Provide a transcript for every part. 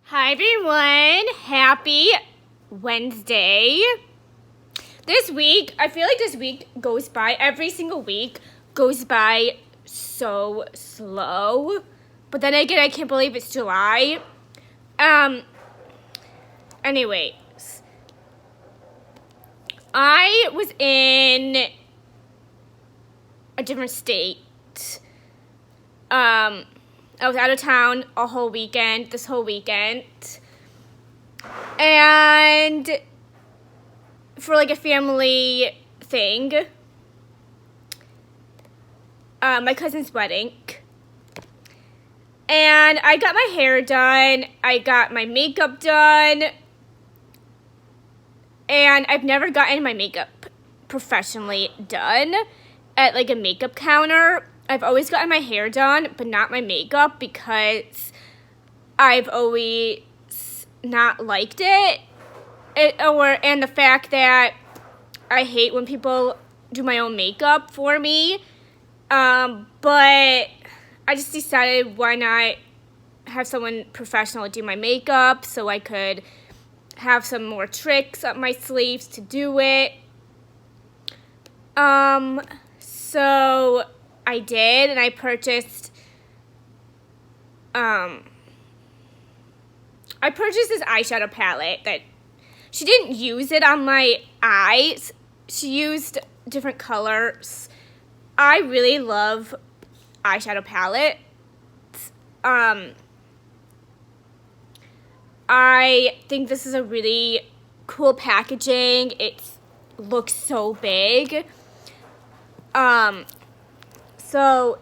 Hi everyone, happy Wednesday. This week, I feel like this week goes by, every single week goes by so slow. But then again, I can't believe it's July. Anyways, I was in a different state. I was out of town this whole weekend, and for like a family thing, my cousin's wedding, and I got my hair done, I got my makeup done, and I've never gotten my makeup professionally done at like a makeup counter. I've always gotten my hair done, but not my makeup, because I've always not liked it. And the fact that I hate when people do my own makeup for me. But I just decided, why not have someone professional do my makeup so I could have some more tricks up my sleeves to do it. So I did, and I purchased this eyeshadow palette that she didn't use it on my eyes. She used different colors. I really love eyeshadow palettes. I think this is a really cool packaging. It looks so big. So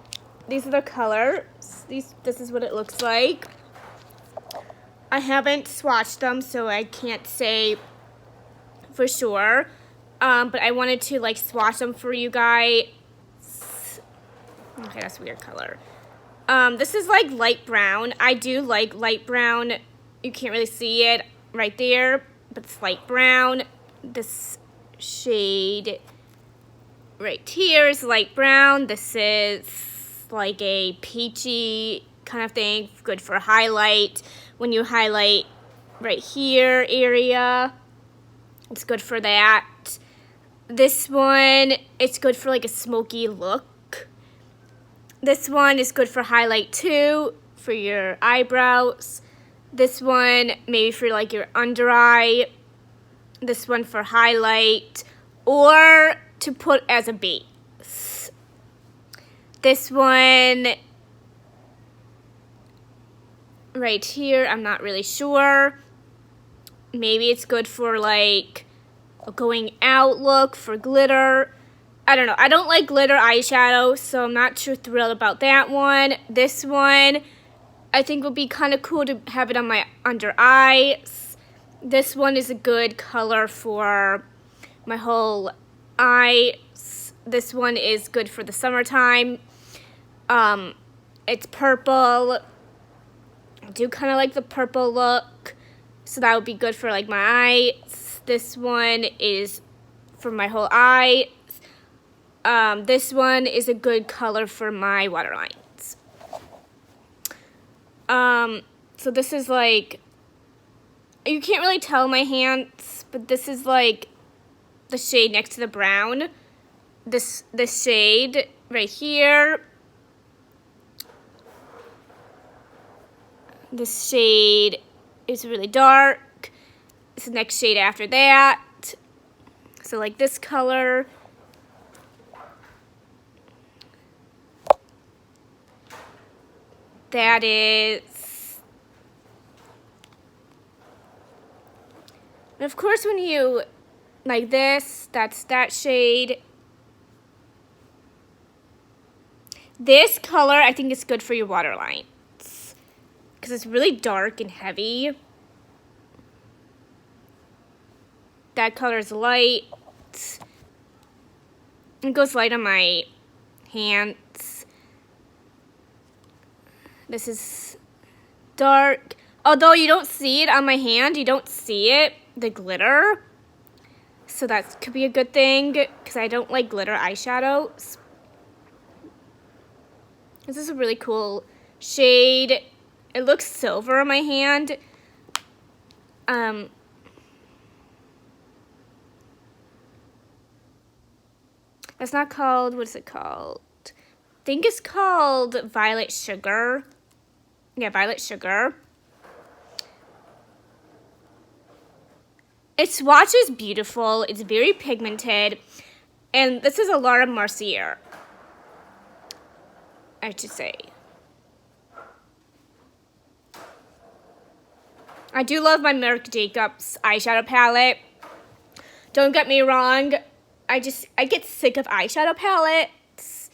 these are the colors. This is what it looks like. I haven't swatched them, so I can't say for sure. But I wanted to like swatch them for you guys. Okay, that's a weird color. This is like light brown. I do like light brown. You can't really see it right there, but it's light brown. This shade right here is light brown. This is like a peachy kind of thing, good for highlight. When you highlight right here area, it's good for that. This one, it's good for like a smoky look. This one is good for highlight too, for your eyebrows. This one maybe for like your under eye. This one for highlight, or to put as a base. This one right here, I'm not really sure. Maybe it's good for like a going out look, for glitter. I don't know. I don't like glitter eyeshadow, so I'm not too thrilled about that one. This one, I think would be kind of cool to have it on my under eyes. This one is a good color for my whole eyes. This one is good for the summertime. It's purple. I do kind of like the purple look, so that would be good for like my eyes. This one is for my whole eyes. This one is a good color for my waterlines. So this is like, you can't really tell my hands, but this is like the shade next to the brown. This shade right here. This shade is really dark. It's the next shade after that. So like this color. That is. And of course, when you like this, that's that shade. This color, I think, is good for your waterline, because it's really dark and heavy. That color is light. It goes light on my hands. This is dark. Although you don't see it on my hand, you don't see it, the glitter. So that could be a good thing, because I don't like glitter eyeshadows. This is a really cool shade. It looks silver on my hand, That's not called, what is it called? I think it's called Violet Sugar. Yeah, Violet Sugar. Its swatch is beautiful. It's very pigmented. And this is a Laura Mercier, I should say. I do love my Marc Jacobs eyeshadow palette. Don't get me wrong. I get sick of eyeshadow palettes.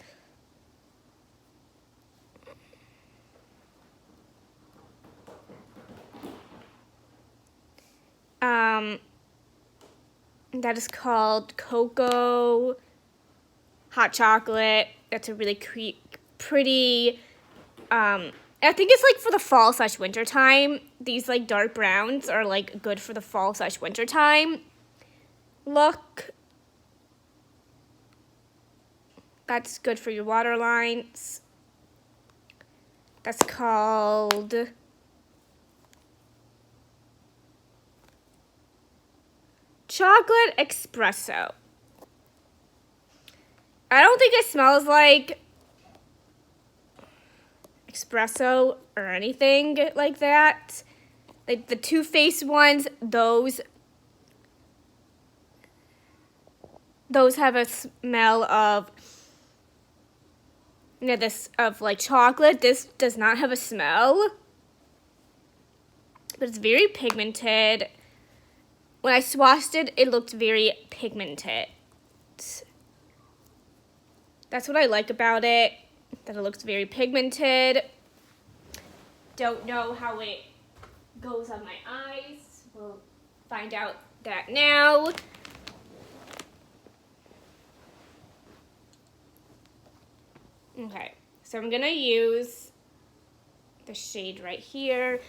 That is called Cocoa Hot Chocolate. That's a really pretty, I think it's like for the fall/winter time. These like dark browns are like good for the fall/winter time look. That's good for your waterlines. That's called Chocolate Expresso. I don't think it smells like espresso or anything like that. Like the Too Faced ones, those have a smell of, you know, this of like chocolate. This does not have a smell, but it's very pigmented. When I swatched it, it looked very pigmented. That's what I like about it, that it looks very pigmented. Don't know how it goes on my eyes. We'll find out that now. Okay, so I'm gonna use the shade right here.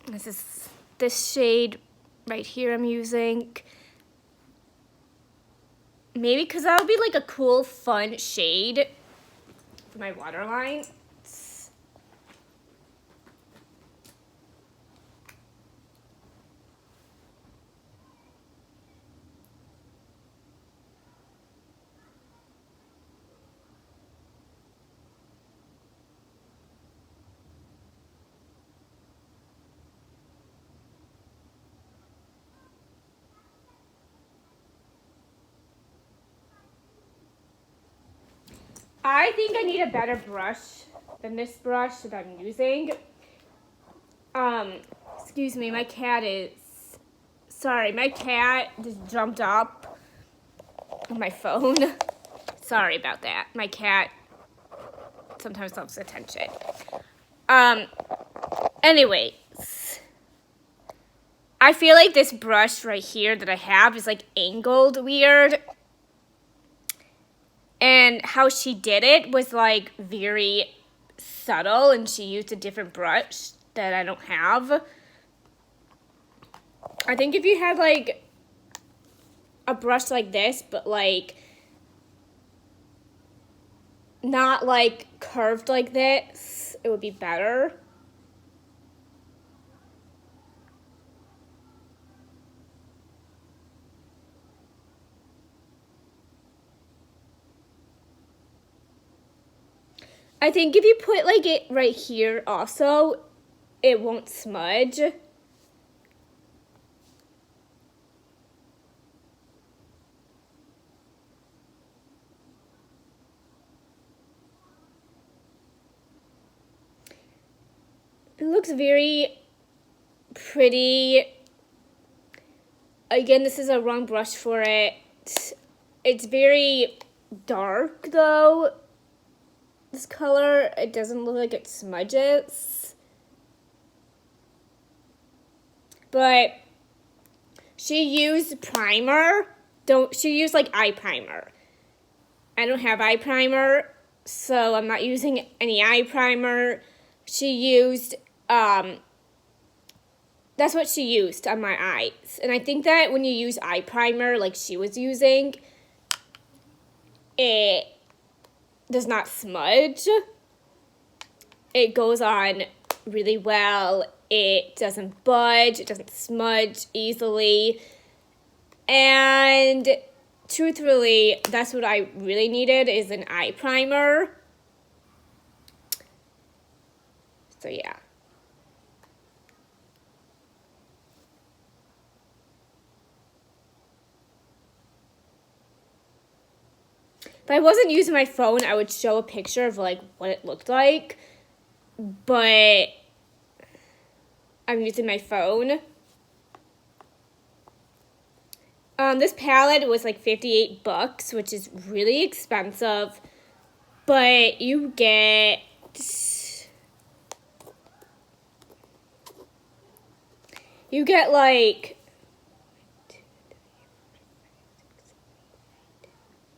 This is this shade right here I'm using. Maybe because that would be like a cool, fun shade for my waterline. I think I need a better brush than this brush that I'm using. Excuse me, my cat just jumped up on my phone. Sorry about that. My cat sometimes loves attention. Anyways, I feel like this brush right here that I have is like angled weird. And how she did it was like very subtle, and she used a different brush that I don't have. I think if you had like a brush like this, but like not like curved like this, it would be better. I think if you put like it right here also, it won't smudge. It looks very pretty. Again, this is a wrong brush for it. It's very dark though. This color, it doesn't look like it smudges. But she used primer. She used like eye primer. I don't have eye primer, so I'm not using any eye primer. She used, that's what she used on my eyes. And I think that when you use eye primer like she was using, it does not smudge. It goes on really well. It doesn't budge, it doesn't smudge easily. And truthfully, that's what I really needed, is an eye primer. So yeah. If I wasn't using my phone, I would show a picture of like what it looked like. But I'm using my phone. This palette was like $58, which is really expensive. But you get like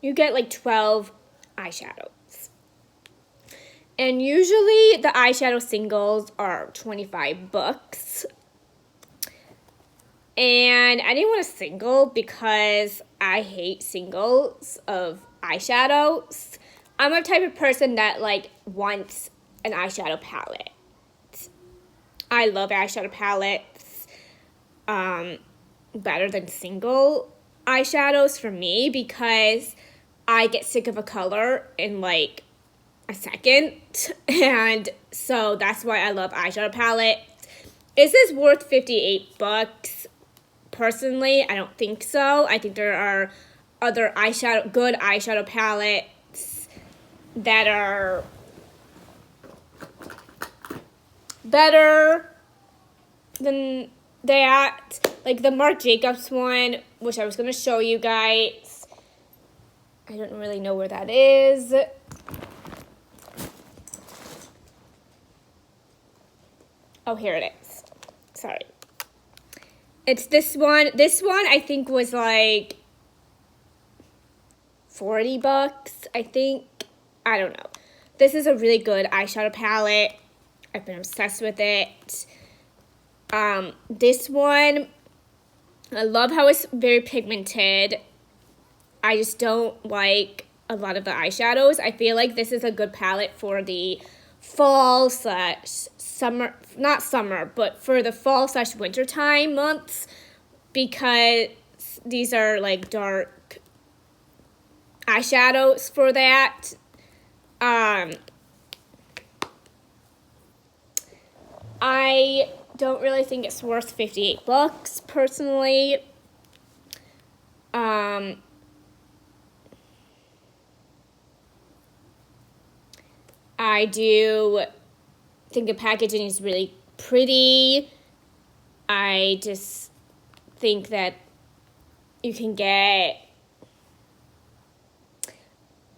you get like 12 eyeshadows. And usually the eyeshadow singles are $25. And I didn't want a single because I hate singles of eyeshadows. I'm a type of person that like wants an eyeshadow palette. I love eyeshadow palettes better than single eyeshadows for me because I get sick of a color in like a second. And so that's why I love eyeshadow palettes. Is this worth $58? Personally, I don't think so. I think there are other good eyeshadow palettes that are better than that. Like the Marc Jacobs one, which I was going to show you guys. I don't really know where that is. Oh, here it is. Sorry. It's this one. This one I think was like $40, I think. I don't know. This is a really good eyeshadow palette. I've been obsessed with it. This one, I love how it's very pigmented. I just don't like a lot of the eyeshadows. I feel like this is a good palette for the fall / summer, not summer, but for the fall / wintertime months, because these are like dark eyeshadows for that. I don't really think it's worth $58 personally. I do think the packaging is really pretty. I just think that you can get,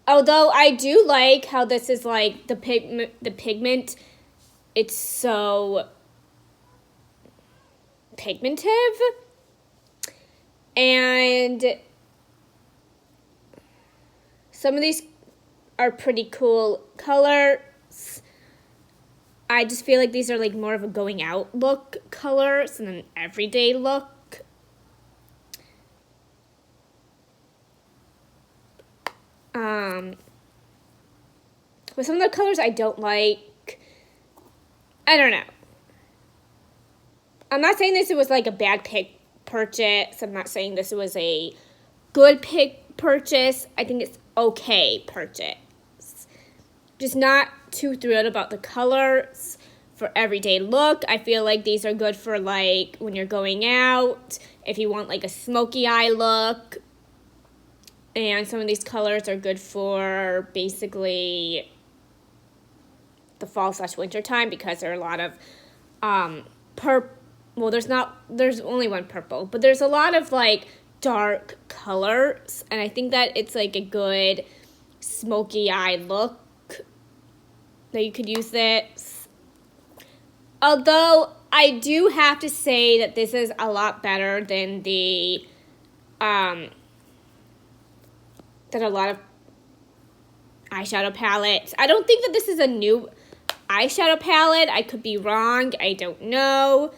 although I do like how this is like the pigment, it's so pigmented, and some of these are pretty cool colors. I just feel like these are like more of a going out look colors than an everyday look. With some of the colors I don't like, I don't know. I'm not saying this was like a bad purchase. I'm not saying this was a good purchase. I think it's okay purchase. Just not too thrilled about the colors for everyday look. I feel like these are good for like when you're going out, if you want like a smoky eye look. And some of these colors are good for basically the fall / winter time, because there are a lot of well, there's only one purple, but there's a lot of like dark colors, and I think that it's like a good smoky eye look that you could use this. Although I do have to say that this is a lot better than the than a lot of eyeshadow palettes. I don't think that this is a new eyeshadow palette. I could be wrong. I don't know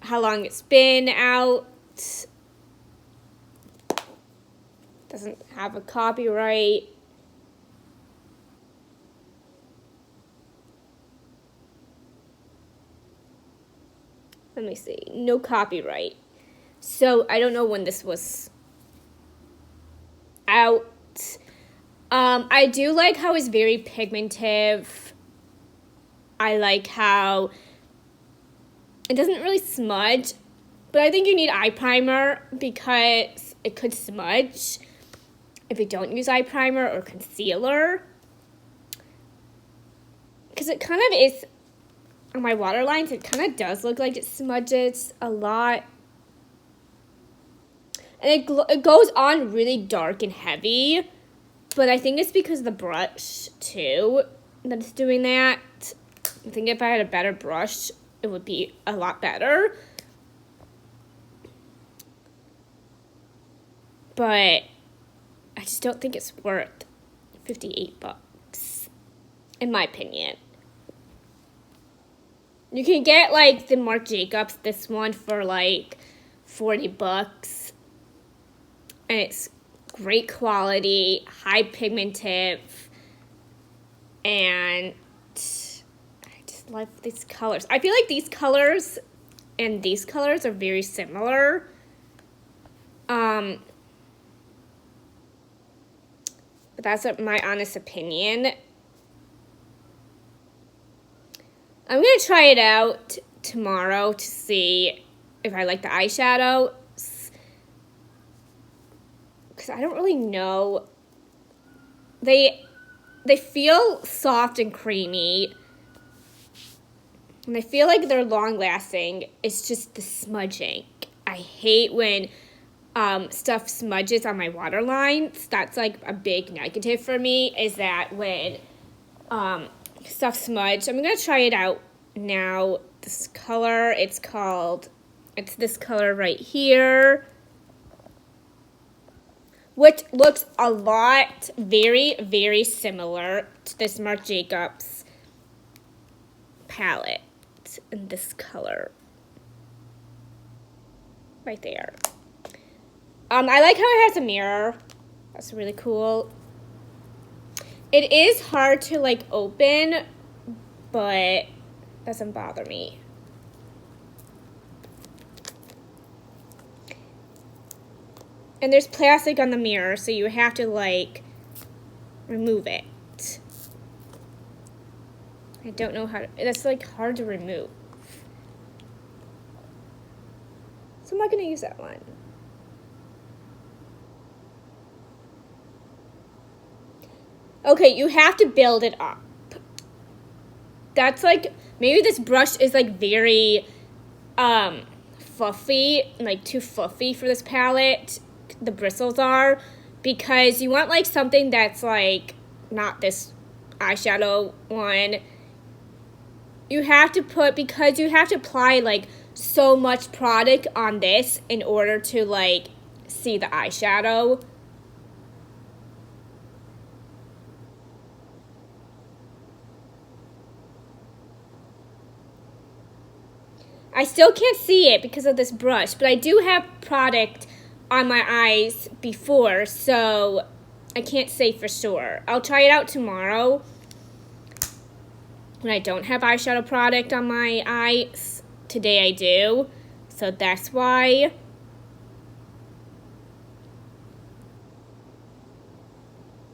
how long it's been out. Doesn't have a copyright. Let me see. No copyright. So I don't know when this was out. I do like how it's very pigmentive. I like how it doesn't really smudge, but I think you need eye primer because it could smudge if you don't use eye primer or concealer. Because it kind of is, on my waterlines, it kind of does look like it smudges a lot. And it goes on really dark and heavy, but I think it's because of the brush, too, that it's doing that. I think if I had a better brush, it would be a lot better. But I just don't think it's worth $58, in my opinion. You can get, like, the Marc Jacobs, this one, for, like, $40. And it's great quality, high pigmentive, and I just love these colors. I feel like these colors and these colors are very similar. But that's my honest opinion. I'm going to try it out tomorrow to see if I like the eyeshadow. Because I don't really know. They feel soft and creamy. And I feel like they're long-lasting. It's just the smudging. I hate when stuff smudges on my waterlines. That's like a big negative for me, is that when stuff smudge. I'm going to try it out now. This color, it's this color right here, which looks a lot, very, very similar to this Marc Jacobs palette in this color right there. I like how it has a mirror. That's really cool. It is hard to, like, open, but doesn't bother me. And there's plastic on the mirror, so you have to, like, remove it. I don't know how to, that's, like, hard to remove. So I'm not going to use that one. Okay, you have to build it up. That's, like, maybe this brush is, like, very fluffy, like, too fluffy for this palette. The bristles are, because you want, like, something that's, like, not this eyeshadow one. You have to because you have to apply, like, so much product on this in order to, like, see the eyeshadow. I still can't see it because of this brush, but I do have product on my eyes before, so I can't say for sure. I'll try it out tomorrow when I don't have eyeshadow product on my eyes. Today I do, so that's why.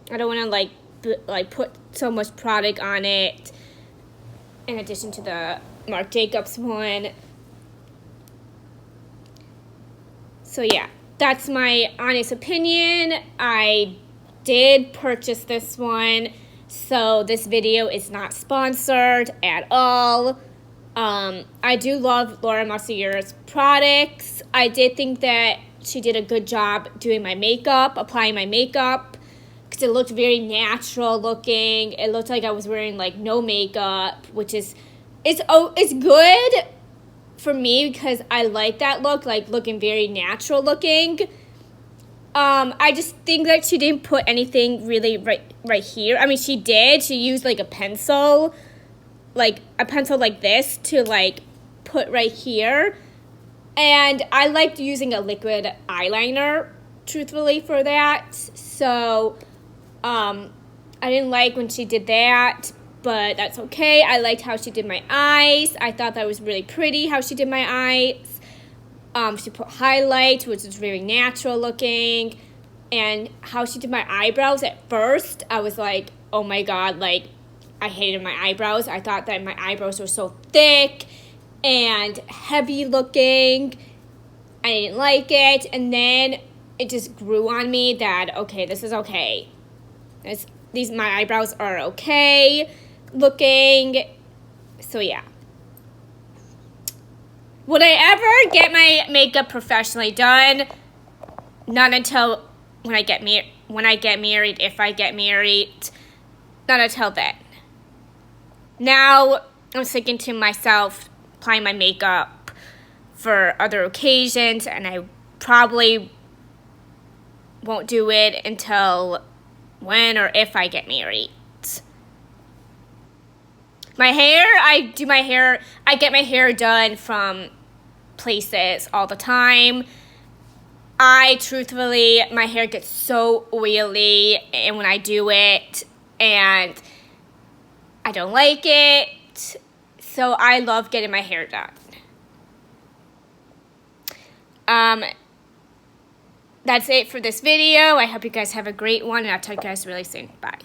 I don't want to like put so much product on it in addition to the Marc Jacobs one. So yeah, that's my honest opinion. I did purchase this one, so this video is not sponsored at all. I do love Laura Mercier's products. I did think that she did a good job doing my makeup, applying my makeup, because it looked very natural looking. It looked like I was wearing, like, no makeup, which is, it's good for me because I like that look, like, looking very natural looking. I just think that she didn't put anything really right here. I mean, she did. She used, like, a pencil like this to, like, put right here. And I liked using a liquid eyeliner, truthfully, for that. So, I didn't like when she did that. but that's okay. I liked how she did my eyes. I thought that was really pretty how she did my eyes. She put highlights, which is very natural looking. And how she did my eyebrows at first, I was like, oh my god, like, I hated my eyebrows. I thought that my eyebrows were so thick and heavy looking. I didn't like it. And then it just grew on me that, okay, this is okay. My eyebrows are okay looking. So yeah. Would I ever get my makeup professionally done? Not until when I get married, if I get married. Not until then. Now I'm thinking to myself, applying my makeup for other occasions, and I probably won't do it until when or if I get married. My hair, I get my hair done from places all the time. Truthfully, my hair gets so oily and when I do it, and I don't like it. So I love getting my hair done. That's it for this video. I hope you guys have a great one, and I'll talk to you guys really soon. Bye.